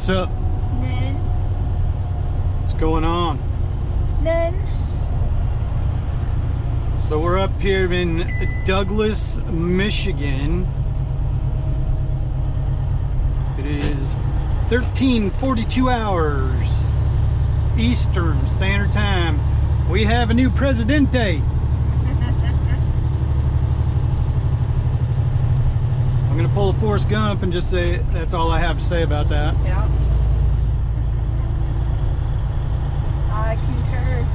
What's up? None. What's going on? None. So we're up here in Douglas, Michigan. It is 13:42 hours Eastern Standard Time. We have a new Presidente. I'm gonna pull a Forrest Gump and just say that's all I have to say about that. Yeah. I concur.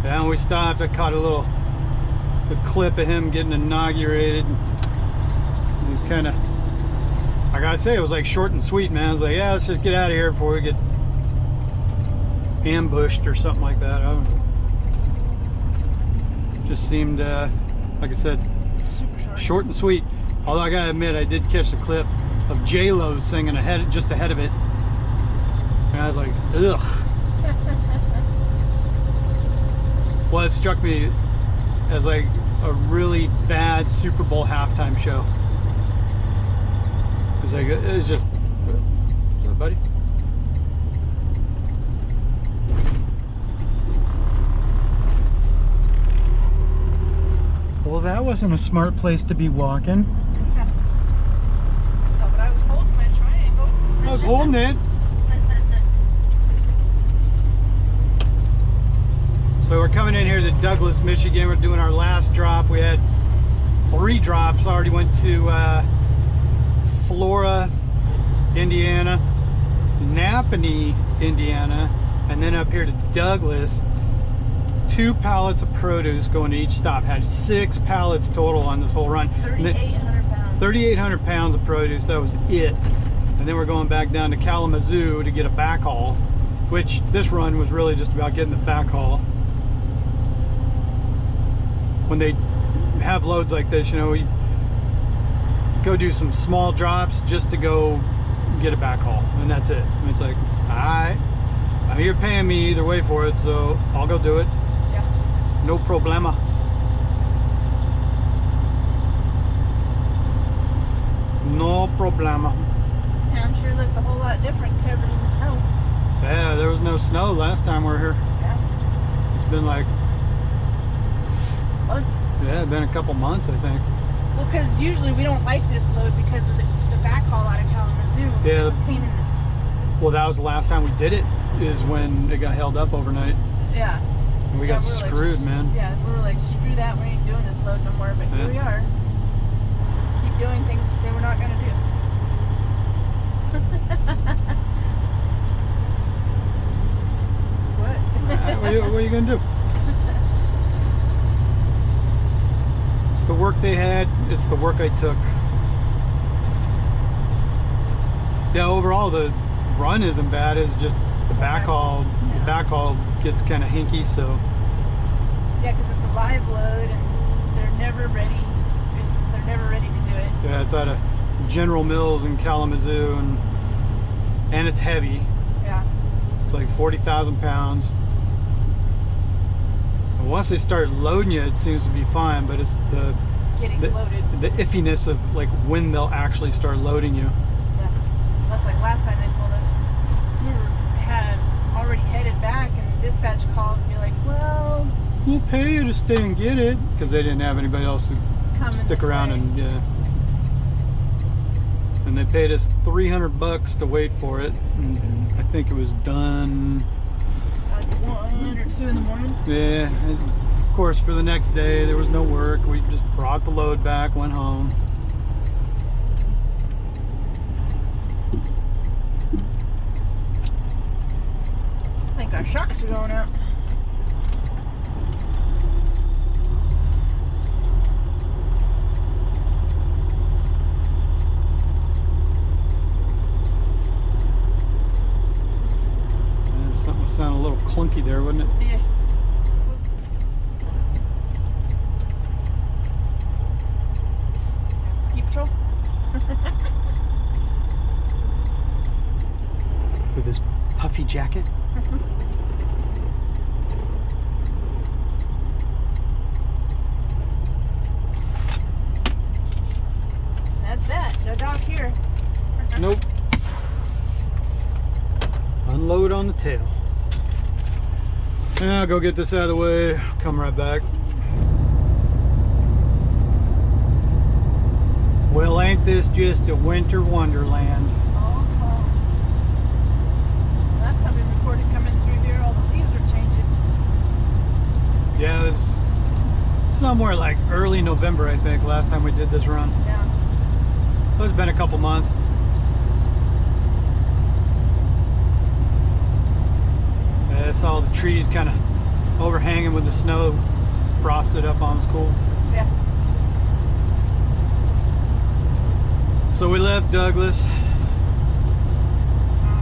And we stopped. I caught a clip of him getting inaugurated. He was kind of, I gotta say, it was like short and sweet, man. I was like, yeah, let's just get out of here before we get ambushed or something like that. I don't know. Just seemed, like I said, Super short and sweet. Although I gotta admit, I did catch a clip of J-Lo singing just ahead of it, and I was like, ugh. Well, it struck me as like a really bad Super Bowl halftime show. It was just, what's up, buddy? Well, that wasn't a smart place to be walking. But I was holding my triangle. I was holding it. So we're coming in here to Douglas, Michigan. We're doing our last drop. We had 3 drops. Already went to Flora, Indiana, Napanee, Indiana, and then up here to Douglas. 2 pallets of produce going to each stop. Had 6 pallets total on this whole run. 3,800 pounds. 3,800 pounds of produce. That was it. And then we're going back down to Kalamazoo to get a backhaul, which this run was really just about getting the backhaul. When they have loads like this, you know, we go do some small drops just to go get a backhaul, and that's it. And it's like, alright, you're paying me either way for it, so I'll go do it. Yeah. No problema. No problema. This town sure looks a whole lot different covered in snow. Yeah, there was no snow last time we were here. Yeah. It's been like, Months. yeah, it's been a couple months, I think. Well, because usually we don't like this load because of the backhaul out of Kalamazoo. Yeah. It's a pain in the... Well, that was the last time we did it, is when it got held up overnight. Yeah. And we got were screwed, like, man. Yeah, we were like, screw that, we ain't doing this load no more, but here we are. Keep doing things we say we're not going to do. What? What are you going to do? It's the work they had, it's the work I took. Yeah, overall the run isn't bad, it's just the backhaul. Yeah. The backhaul gets kind of hinky, so. Yeah, because it's a live load and they're never ready. They're never ready to do it. Yeah, it's out of General Mills in Kalamazoo, and it's heavy. Yeah. It's like 40,000 pounds. And once they start loading you, it seems to be fine, but it's the Loaded. the iffiness of like when they'll actually start loading you. Yeah. That's like last time they told us we had already headed back and the dispatch called and be like, well, We'll pay you to stay and get it, because they didn't have anybody else to stick around and and they paid us $300 to wait for it, and I think it was done like 1 or 2 in the morning. Yeah, and of course for the next day there was no work. We just brought the load back, went home. I think our shocks are going out. Something sounded a little clunky there, wouldn't it? Yeah. Ski patrol. With his puffy jacket. That's that. No dock here. Nope. foot on the tail. And I'll go get this out of the way, come right back. Well, ain't this just a winter wonderland? Oh. Last time we recorded coming through here, all the leaves were changing. Yeah, it was somewhere like early November, I think, last time we did this run. Yeah. So it's been a couple months. I saw the trees kind of overhanging with the snow frosted up on. It's cool. Yeah. So we left Douglas. On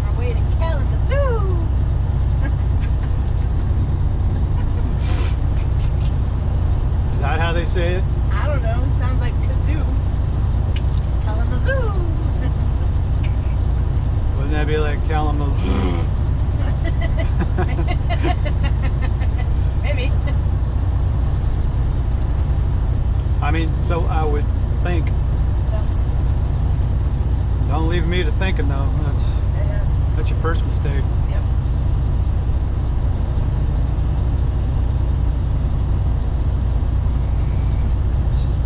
our way to Kalamazoo. Is that how they say it? I don't know. It sounds like kazoo. Kalamazoo. Wouldn't that be like Kalamazoo? Maybe. I mean, so I would think. Yeah. Don't leave me to thinking though. Yeah. That's your first mistake. Yep.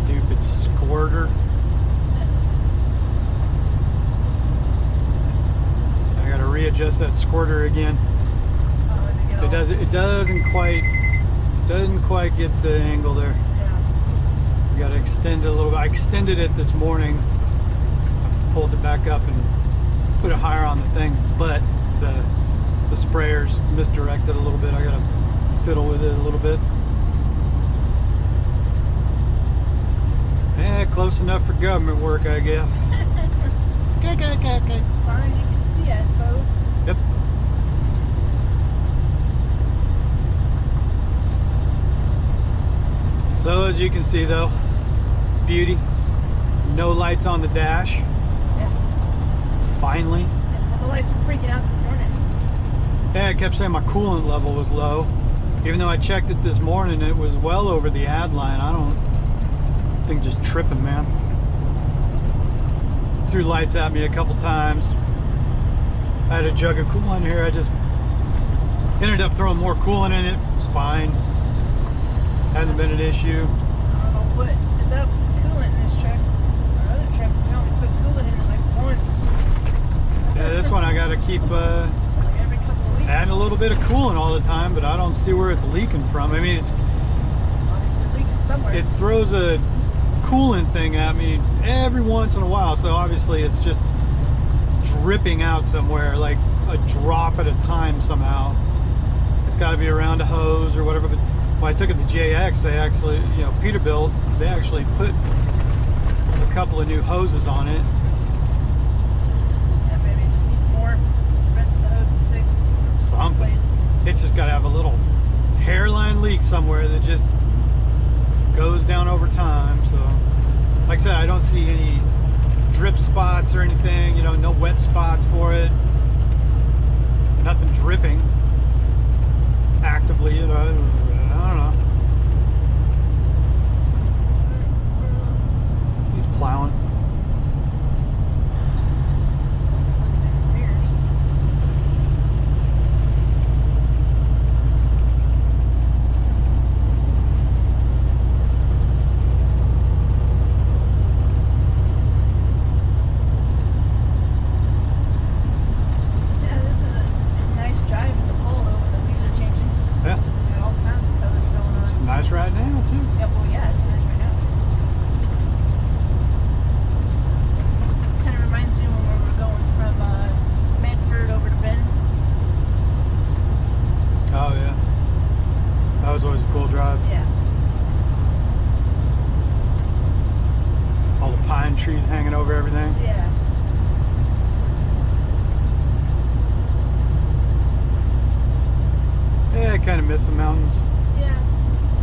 Stupid squirter. I gotta readjust that squirter again. Oh, It doesn't quite get the angle there. Yeah. You gotta extend it a little bit. I extended it this morning. I pulled it back up and put it higher on the thing, but the sprayer's misdirected a little bit. I gotta fiddle with it a little bit. Yeah, close enough for government work, I guess. As far as you can see, I suppose. Yep. So as you can see though, beauty. No lights on the dash. Yeah. Finally. Yeah. The lights were freaking out this morning. Yeah, I kept saying my coolant level was low. Even though I checked it this morning, it was well over the ad line. I don't think just tripping, man. Threw lights at me a couple times. I had a jug of coolant here. I just ended up throwing more coolant in it. It's fine. Hasn't been an issue. I don't know what is up with the coolant in this truck. Our other truck, we only put coolant in it like once. Yeah, this one I gotta keep Like every couple of weeks. adding a little bit of coolant all the time, but I don't see where it's leaking from. I mean, Obviously leaking somewhere. it throws a coolant thing at me every once in a while, so obviously it's just dripping out somewhere, like a drop at a time somehow. It's got to be around a hose or whatever. But when I took it to JX, they actually, Peterbilt, they actually put a couple of new hoses on it. Yeah, maybe it just needs more. The rest of the hose is fixed. Something. Replaced. It's just got to have a little hairline leak somewhere that just goes down over time. So, like I said, I don't see any drip spots or anything. No wet spots for it. Nothing dripping actively. I don't know. He's plowing. Right now too. Yeah, well, yeah, it's nice right now. Kind of reminds me when we were going from Medford over to Bend. Oh yeah, that was always a cool drive. Yeah. All the pine trees hanging over everything. Yeah. Yeah, I kind of miss the mountains. Yeah.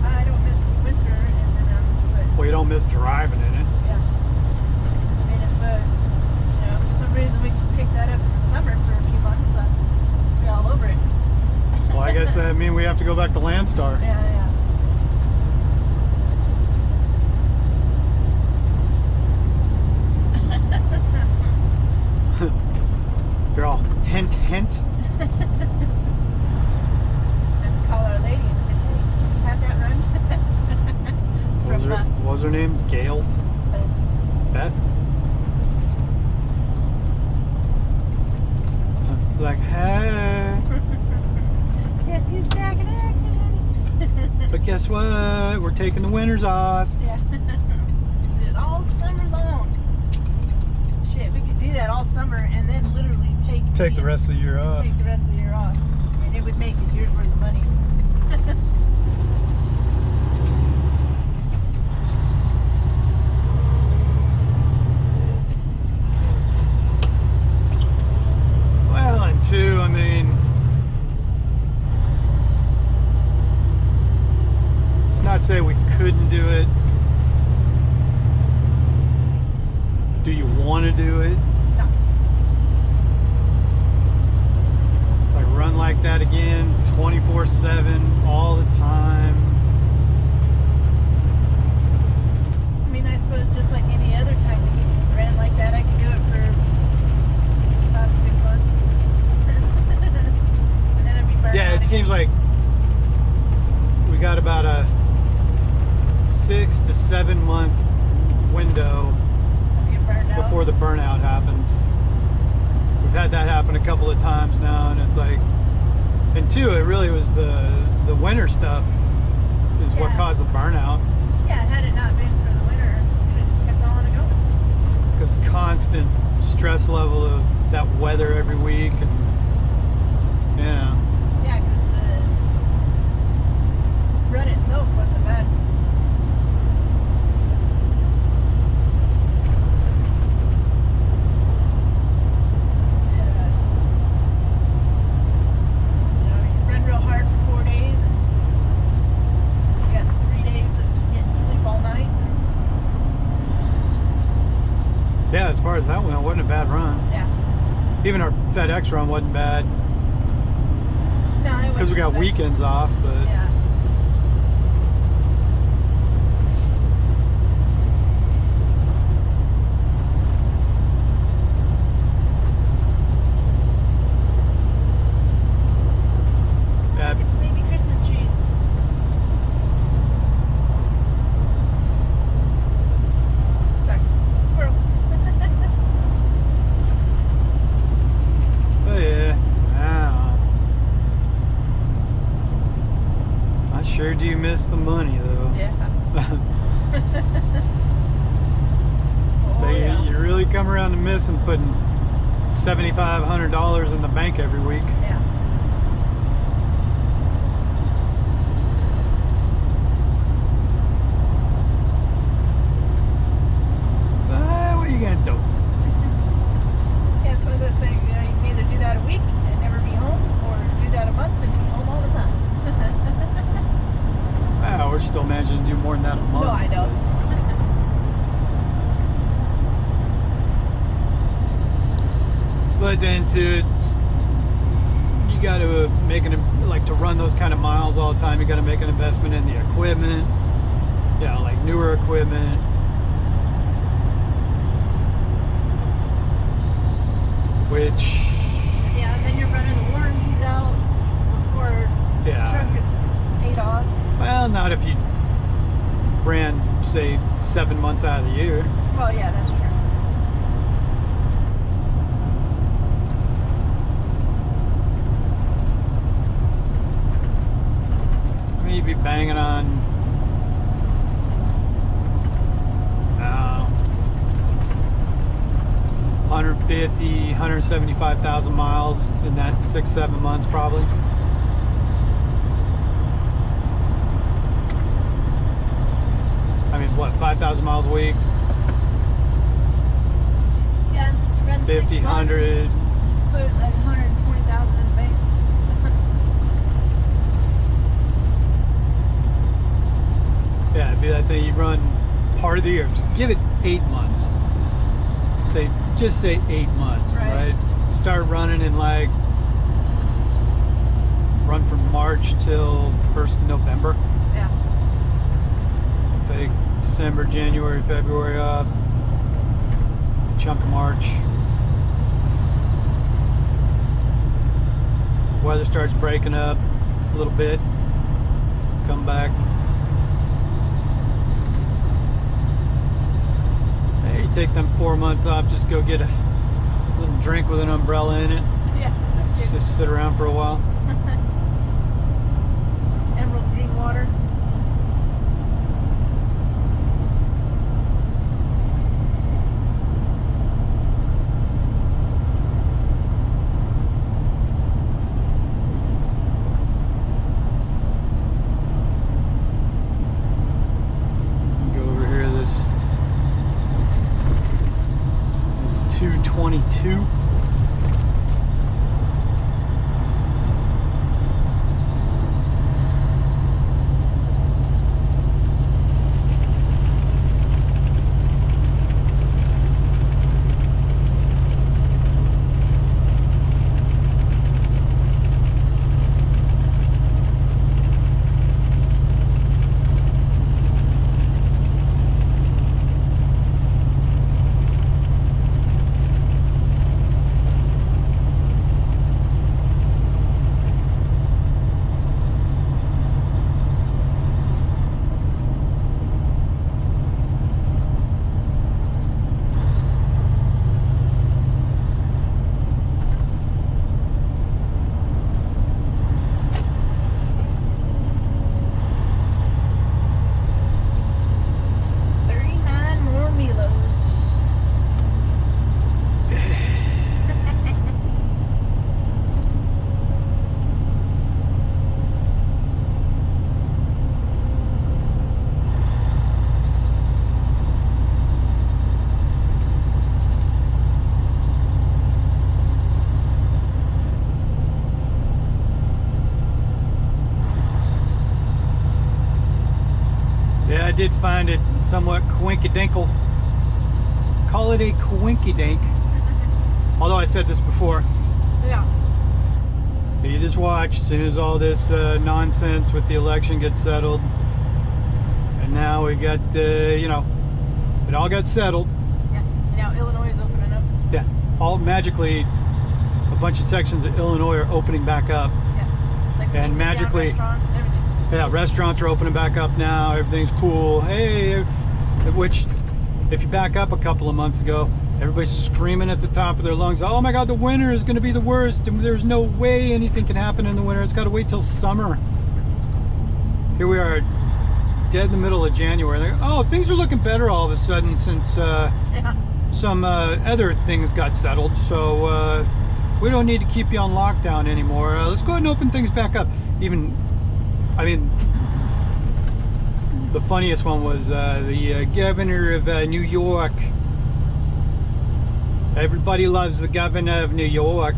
I don't miss the winter and the mountains, but Well, you don't miss driving in it. yeah. I mean, if for some reason we could pick that up in the summer for a few months, I'd be all over it. Well, I guess that means we have to go back to Landstar. Yeah, yeah. They're all hint, hint. name? Gail? Beth? Like, hey. Yes, he's back in action. But guess what? We're taking the winters off. Yeah. Did all summer long. Shit, we could do that all summer and then literally take the rest of the year off. Take the rest of the year off. I mean, it would make a year's worth of money. Well, and two, I mean, it's not say we couldn't do it. Do you want to do it? No. Like run like that again, 24/7, all the time. I mean, I suppose just like any other time we ran like that, I could do it for 5 or 6 months. And then I'd be burned Yeah, out it seems again. like we got about a 6 to 7 month window To get burned out. before the burnout happens. We've had that happen a couple of times now, and it's like, and two, it really was the winter stuff is what Yeah. caused the burnout. Yeah, had it not been for the winter, it would have just kept on and going. Because constant stress level of that weather every week, and yeah. Yeah, because the run itself wasn't bad. You run real hard for 4 days, and you got 3 days of just getting sleep all night. Yeah, as far as that went, it wasn't a bad run. Yeah. Even our FedEx run wasn't bad No, it because we got wasn't bad. weekends off, but Yeah. yeah, Maybe Christmas trees. Sorry. Squirrel. but yeah, I sure do miss the money though. Yeah. So Oh, yeah. you really come around to missing putting $7,500 in the bank every week. Yeah. What are you gonna do? Yeah, it's one of those things, you know, you can either do that a week and never be home, or do that a month and be home all the time. Wow, we're still managing to do more than that a month. No, I know. But then you got to make like to run those kind of miles all the time. You got to make an investment in the equipment. Yeah, like newer equipment. Which Yeah, and then you're running the warranties out before the Yeah. truck is paid off. well, not if you ran say 7 months out of the year. Well, yeah, that's true. I mean, you'd be banging on 150, 175,000 miles in that 6-7 months probably. I mean, what, 5,000 miles a week? Yeah, you run 50, 6 months, 100. you put like 120,000 in the bank. Yeah, it'd be that thing you run part of the year. Just give it 8 months. Just say 8 months, Right. right? Start running in like, run from March till 1st of November. Yeah. Take December, January, February off. Chunk of March. Weather starts breaking up a little bit. Come back. you take them 4 months off, just go get a little drink with an umbrella in it. Yeah. Just sit around for a while. Some emerald green water. Go over here to this 222. Yeah, I did find it somewhat coinkydink-le. Call it a coinkydink. Although I said this before. Yeah. You just watch as soon as all this nonsense with the election gets settled. And now we got, you know, it all got settled. Yeah. Now Illinois is opening up. Yeah. All magically, a bunch of sections of Illinois are opening back up. Yeah. Like And magically- restaurants and everything. Yeah, restaurants are opening back up now. Everything's cool. Hey, which, if you back up a couple of months ago, everybody's screaming at the top of their lungs, oh my God, the winter is going to be the worst. There's no way anything can happen in the winter. It's got to wait till summer. Here we are, dead in the middle of January. Like, oh, things are looking better all of a sudden since Yeah. some other things got settled. So we don't need to keep you on lockdown anymore. Let's go ahead and open things back up. Even, I mean, the funniest one was the governor of New York. Everybody loves the governor of New York.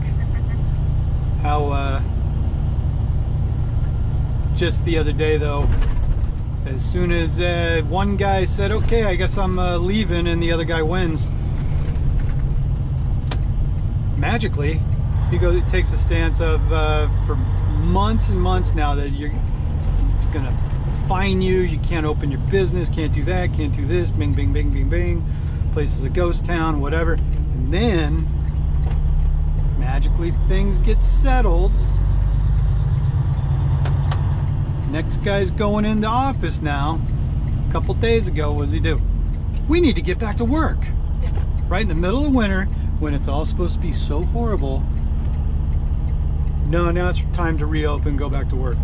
How, just the other day though, as soon as one guy said, okay, I guess I'm leaving, and the other guy wins, magically, he takes a stance of, for months and months now, that he's gonna fine you, you can't open your business, can't do that, can't do this, bing, bing, bing, bing, bing, place is a ghost town, whatever. And then, magically things get settled. Next guy's going into office now. A couple days ago, what does he do? We need to get back to work. Yeah. Right in the middle of winter, when it's all supposed to be so horrible. No, now it's time to reopen, go back to work.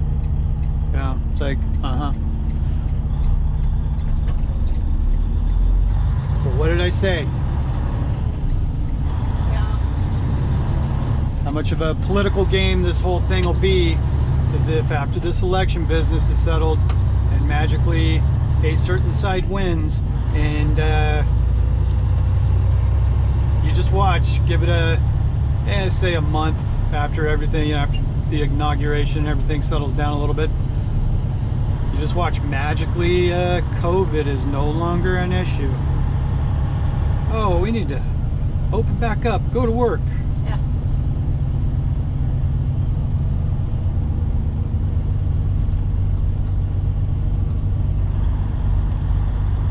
Yeah, it's like, uh-huh. But what did I say? Yeah. How much of a political game this whole thing will be is if after this election business is settled and magically a certain side wins, and you just watch, give it a, say a month after everything, after the inauguration, everything settles down a little bit. You just watch, magically COVID is no longer an issue. Oh, we need to open back up, go to work. Yeah.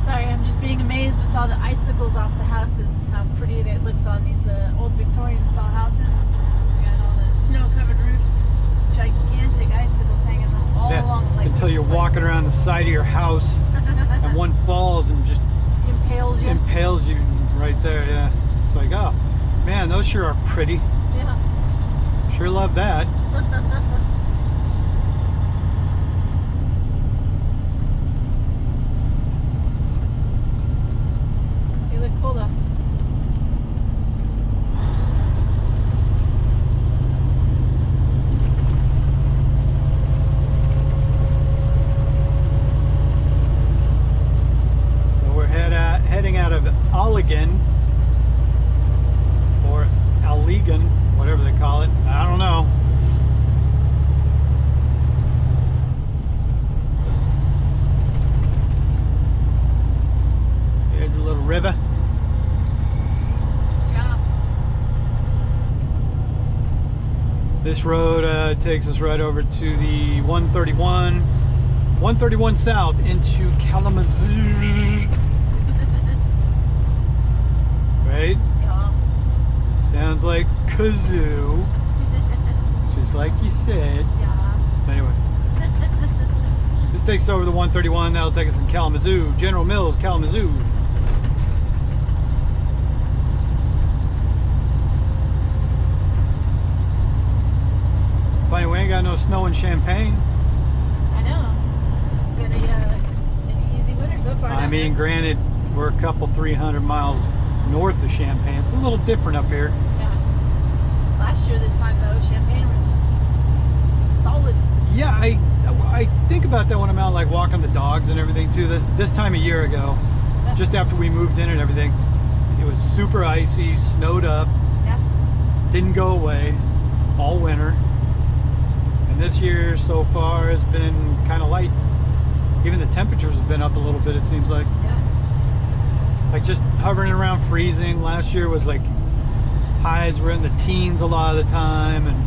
Sorry, I'm just being amazed with all the icicles off the houses. How pretty it looks on these old Victorian style houses. We got all the snow-covered roofs, gigantic icicles hanging all along. Like until you're walking around the side of your house and one falls and just impales you. impales you, those sure are pretty. Yeah. Sure love that. You look cool though. So we're heading out of Allegan, or Allegan, whatever they call it. I don't know. Here's a little river. Yeah. This road takes us right over to the 131 South into Kalamazoo. Right? Yeah. Sounds like kazoo, just like you said. Yeah. Anyway, this takes us over the 131. That'll take us in Kalamazoo, General Mills, Kalamazoo. Funny, we ain't got no snow in Champaign. I know. It's been an easy winter so far. I down mean, there. granted, we're a couple 300 miles north of Champaign. It's a little different up here. Yeah. Last year this time though, Champaign was solid. Yeah, I think about that when I'm out like walking the dogs and everything too. This time a year ago, just after we moved in and everything, it was super icy, snowed up, Yeah. didn't go away all winter. And this year so far has been kind of light. Even the temperatures have been up a little bit, it seems like. Yeah. Like just hovering around freezing. Last year was like highs were in the teens a lot of the time, and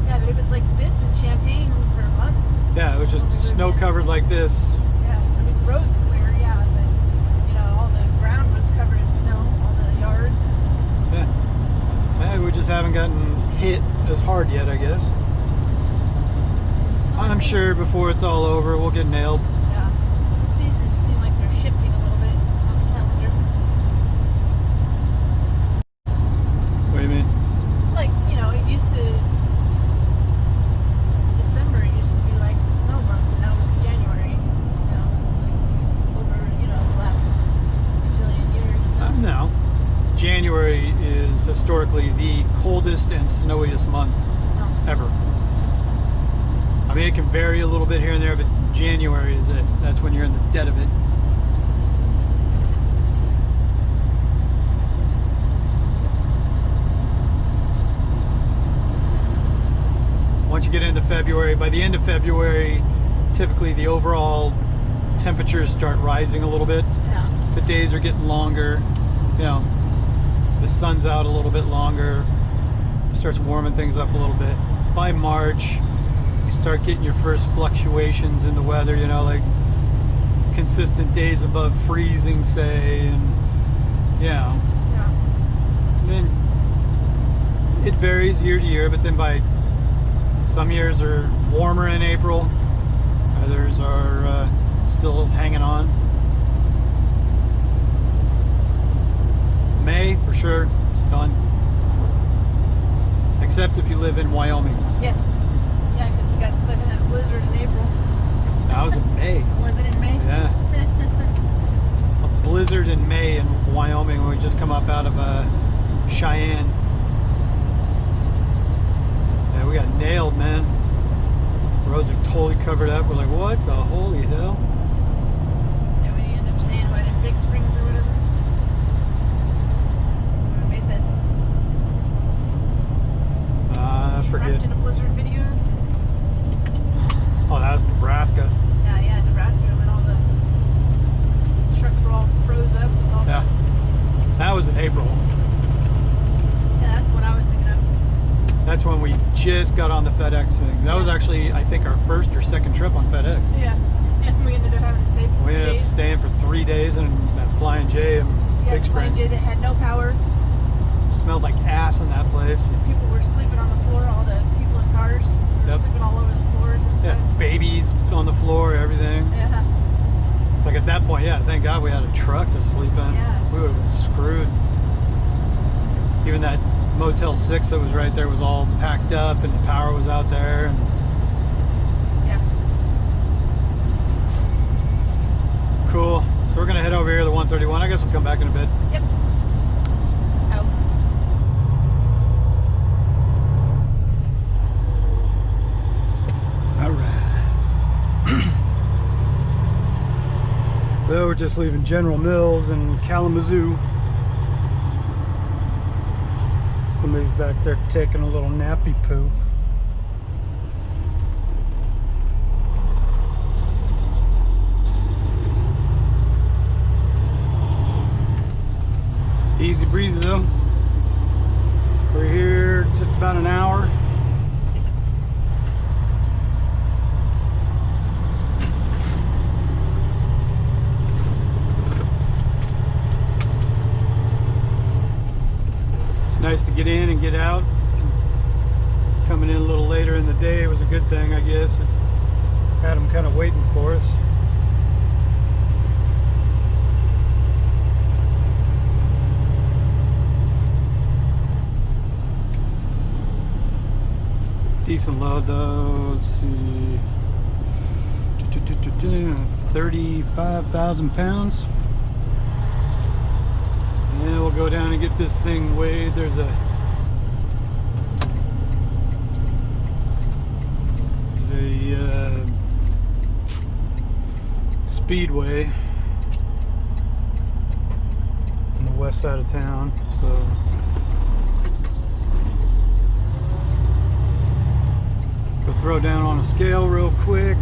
Yeah, but it was like this in Champaign for months. yeah, it was just When we moved snow in. covered like this. Yeah, I mean the road's clear, yeah, but you know, all the ground was covered in snow, all the yards. Yeah. We just haven't gotten hit as hard yet, I guess. I'm sure before it's all over, we'll get nailed. Yeah. The seasons seem like they're shifting a little bit on the calendar. What do you mean? Like, you know, it used to December used to be like the snow month, and now it's January. You know, it's like over, you know, the last bajillion years. No. January is historically the coldest and snowiest month No. ever. I mean, it can vary a little bit here and there, but January is it. That's when you're in the dead of it. Once you get into February, by the end of February, typically the overall temperatures start rising a little bit. Yeah. The days are getting longer, you know, the sun's out a little bit longer, starts warming things up a little bit. By March, you start getting your first fluctuations in the weather, you know, like consistent days above freezing, say, and Yeah. then it varies year to year, but then by some years are warmer in April, others are still hanging on. May, for sure, it's done. Except if you live in Wyoming. Yes. Yeah, because we got stuck in that blizzard in April. That was in May. Was it in May? Yeah. A blizzard in May in Wyoming when we just come up out of Cheyenne. Yeah, we got nailed, man. Roads are totally covered up. We're like, what the holy hell? And we ended up staying right in Big Springs or whatever. We made that I forget. trapped in a blizzard videos. Oh, that was Nebraska. Yeah, Nebraska, when all the trucks were all froze up with all Yeah. That was in April. Yeah, that's what I was thinking of. That's when we just got on the FedEx thing. That was actually, I think, our first or second trip on FedEx. Yeah. And we ended up having to stay for We 3 ended up days. staying for 3 days in that Flying J and Yeah, Big Flying Spring. J that had no power. Smelled like ass in that place. People were sleeping on the floor, all the people in cars were Yep. sleeping all over the floors. Yeah, And babies on the floor, everything. yeah. It's like at that point, yeah, thank God we had a truck to sleep in. Yeah. We would have been screwed. Even that Motel 6 that was right there was all packed up and the power was out there. And Yeah. cool. So we're gonna head over here to the 131. I guess we'll come back in a bit. Yep. Oh. All right. So we're just leaving General Mills in Kalamazoo. Somebody's back there taking a little nappy poo. Easy breezy though. We're here just about an hour. It's nice to get in and get out. Coming in a little later in the day was a good thing, I guess. It had them kind of waiting for us. Decent load though. Let's see, 35,000 pounds. And we'll go down and get this thing weighed. There's a Speedway on the west side of town. So we'll throw down on a scale real quick.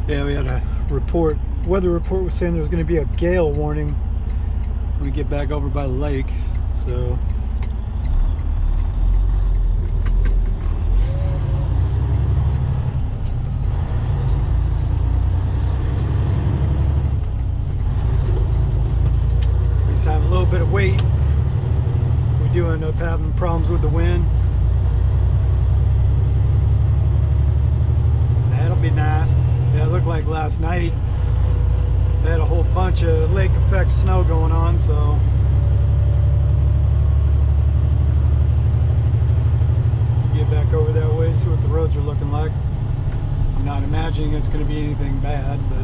Yeah, we had a report. Weather report was saying there was going to be a gale warning when we get back over by the lake. So we just have a little bit of weight. We do end up having problems with the wind. That'll be nice. Yeah, it looked like last night they had a whole bunch of lake effect snow going on, so get back over that way, see what the roads are looking like. I'm not imagining it's going to be anything bad, but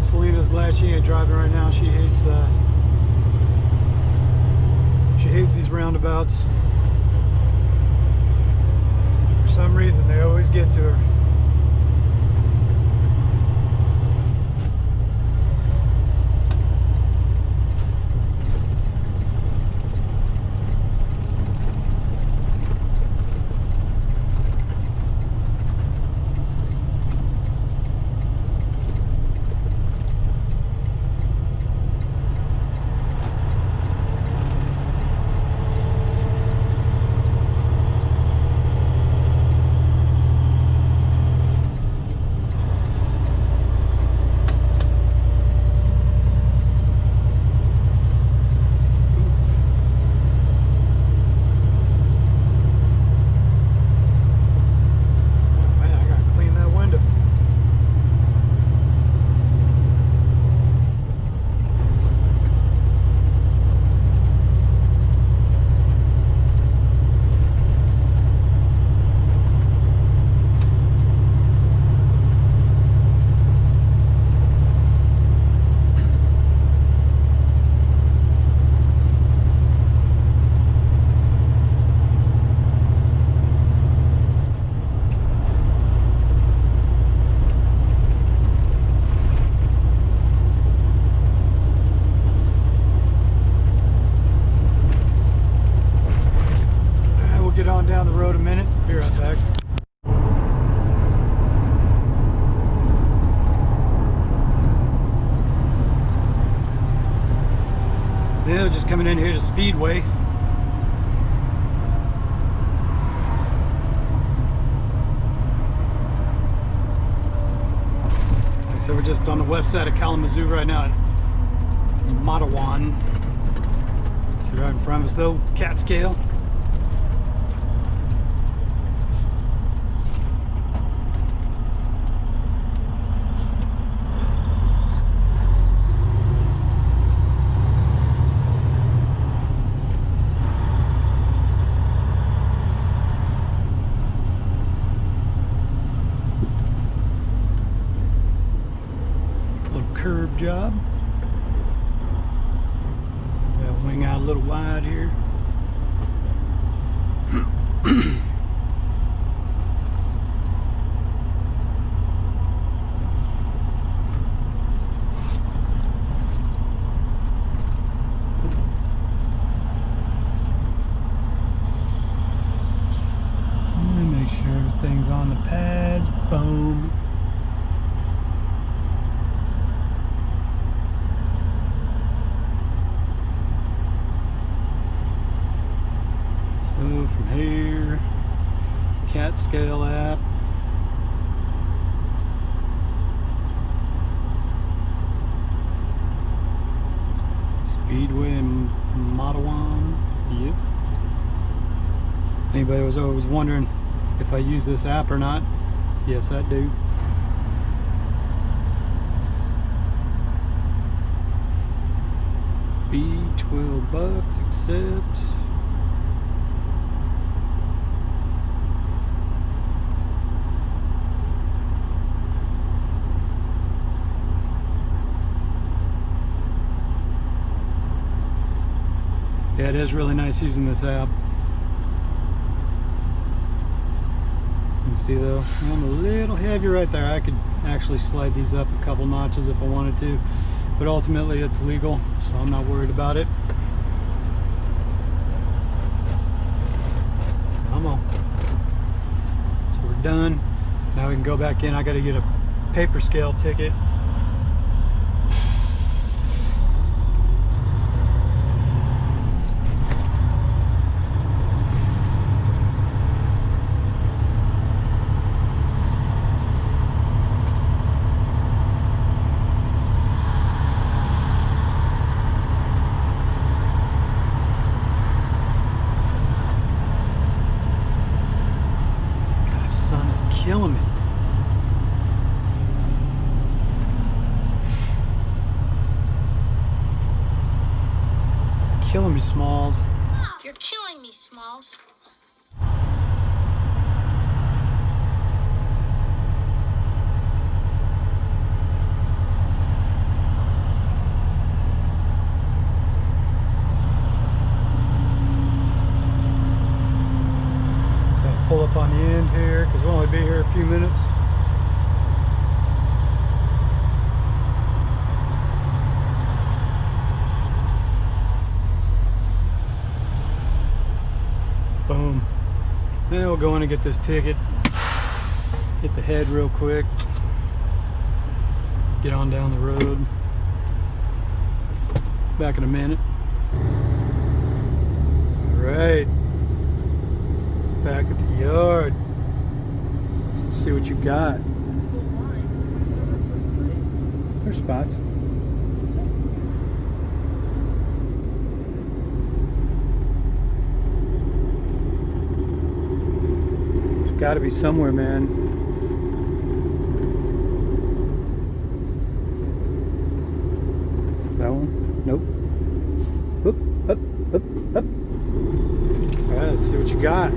Selena's glad she ain't driving right now. She hates these roundabouts. For some reason, they always get to her. down the road a minute. Be right back. Yeah, just coming in here to Speedway. So we're just on the west side of Kalamazoo right now at Matawan. See right in front of us though, Catskill. Curb job. Got wing out a little wide here. Make sure everything's on the pads. Boom. From here, Catskill app. Speedway and Matawan. Yep. Anybody was always wondering if I use this app or not? Yes, I do. Fee $12, accept. Yeah, it is really nice using this app. You can see though, I'm a little heavy right there. I could actually slide these up a couple notches if I wanted to, but ultimately it's legal, so I'm not worried about it. Come on. So we're done. Now we can go back in. I got to get a paper scale ticket. Killing me. Killing me, Smalls. You're killing me, Smalls. Pull up on the end here because we'll only be here a few minutes. Boom. Then we'll go in and get this ticket. Hit the head real quick. Get on down the road. Back in a minute. All right. Back at the yard. Let's see what you got. There's spots. There's got to be somewhere, man. That one? Nope. Up, up, up, up. All right, let's see what you got.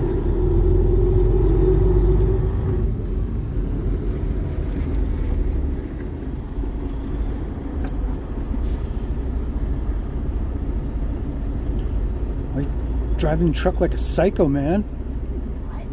Driving the truck like a psycho, man. What?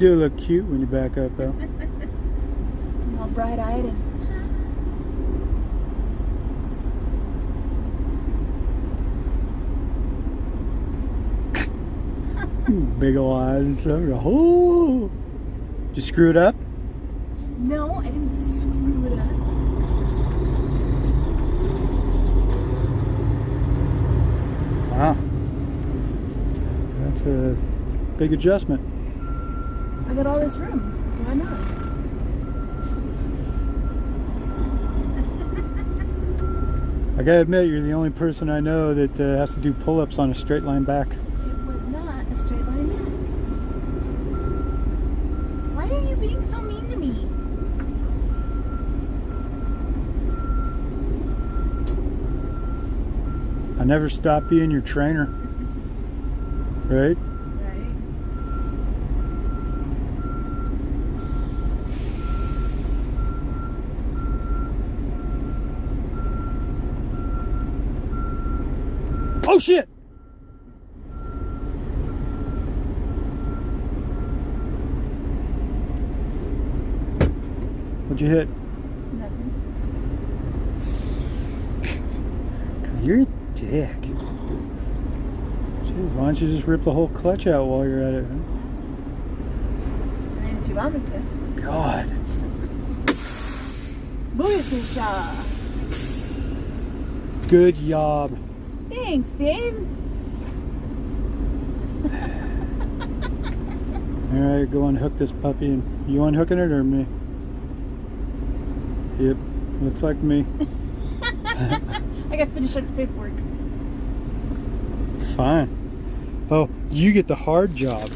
do look cute when you back up, though. I'm all bright-eyed and... Big ol' eyes and stuff. Oh! Did you screw it up? No, I didn't screw it up. Wow. That's a big adjustment. I got all this room. Why not? I gotta admit, you're the only person I know that has to do pull-ups on a straight line back. It was not a straight line back. Why are you being so mean to me? I never stop being your trainer. Right? Right. Oh shit! What'd you hit? Nothing. You're a dick. Jeez, why don't you just rip the whole clutch out while you're at it, huh? And if you want me to. God. Booyakasha. Good job. Thanks, babe. Alright, go unhook this puppy. And you unhooking it or me? Yep, looks like me. I gotta finish up the paperwork. Fine. Oh, you get the hard job.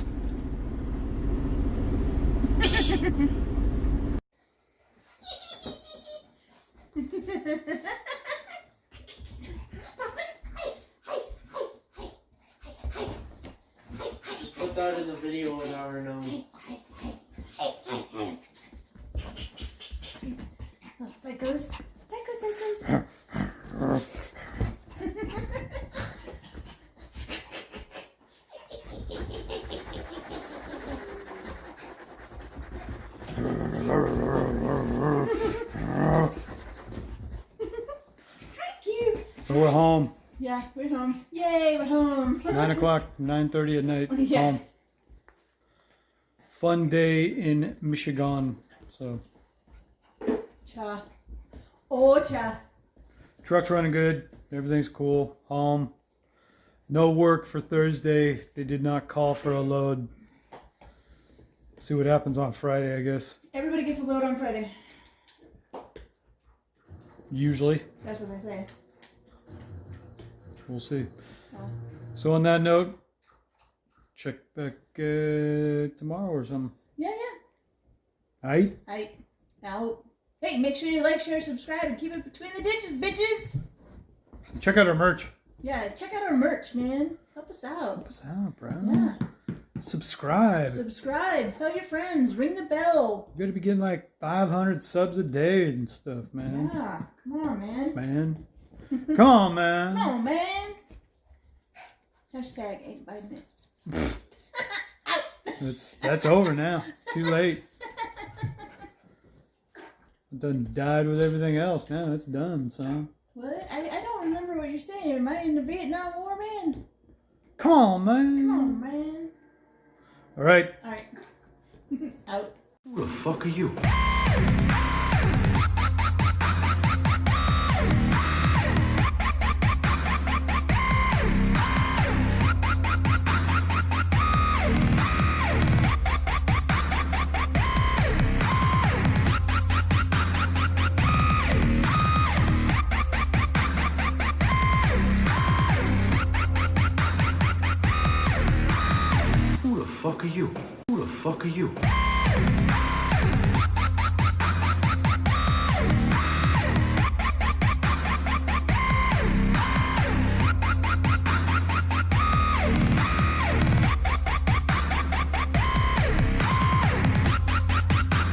Put that in the video and our known. Oh, psychos. Psychos. Cute. So we're home. Yeah, we're home. Yay, we're home. 9 o'clock, 9:30 at night. Yeah. Home. Fun day in Michigan. So Cha. Oh, cha. truck's running good. Everything's cool. Home. No work for Thursday. They did not call for a load. See what happens on Friday, I guess. Everybody gets a load on Friday. Usually. That's what they say. We'll see. Oh. So on that note, check back tomorrow or something. Yeah. Aight? Aight. Out. Hey, make sure you like, share, subscribe, and keep it between the ditches, bitches. Check out our merch. Yeah, check out our merch, man. Help us out. Help us out, bro. Yeah. Subscribe. Subscribe. Tell your friends. Ring the bell. You gotta be getting like 500 subs a day and stuff, man. Yeah. Come on, man. Man. Come on, man. Come on, man. Hashtag ain't biting it. That's over now. Too late. It done died with everything else. Now it's done, son. What? I don't remember what you're saying. Am I in the Vietnam War, man? Come on, man. Come on, man. All right. All right. Out. Who the fuck are you? Who the fuck are you? Who the fuck are you?